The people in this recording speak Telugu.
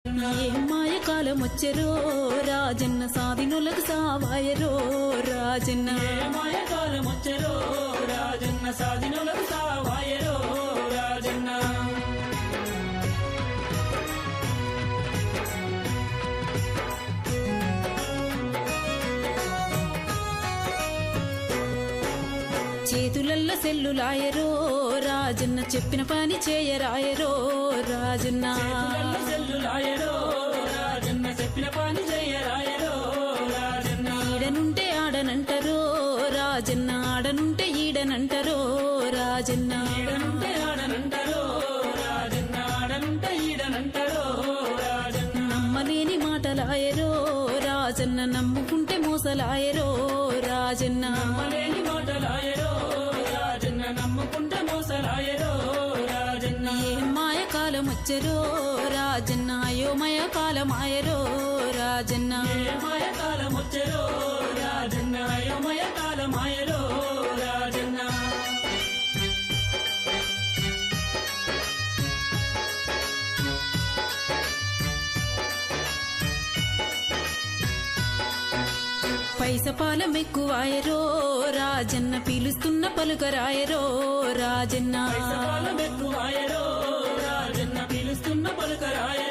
ఏం మాయ కాలమొచ్చెరో రాజన్న సాధినులకు సావాయరో రాజన్న మాయ కాలమొచ్చెరో రాజన్న సాధినులకు సావాయరో రాజన్న చేతులల్ల సెల్లులాయరో రాజన్న చెప్పిన పని చేయరాయరో రాజన్న సెల్లులాయరో రాజన్న చెప్పిన పని చేయరాయరో రాజన్న ఈడనుంటే ఆడనంటారో రాజన్న ఆడనుంటే ఈడనంటారో రాజన్న ఈడనుంటే ఆడనంటారో రాజన్న ఆడనుంటే ఈడనంటారో రాజన్న నమ్మలేని మాటలాయరో రాజన్న నమ్ముకుంటే మోసలాయరో రాజన్న నమ్మలేని మాటలాయరో రాజన్న నమ్ముకుంటే మోసలాయరో రాజన్న ఏం మాయ కాలమొచ్చెరో రాజన్న అయోమయ కాలమాయరో రాజన్న మాయ కాలమొచ్చెరో రాజన్న అయోమయ కాలమాయరో రాజన్న పైసపాలం ఎక్కువాయరో రాజన్న పిలుస్తున్న పలుకరాయరో రాజన్న పైసపాలం ఎక్కువాయరో రాజన్న పిలుస్తున్న పలుకరాయరో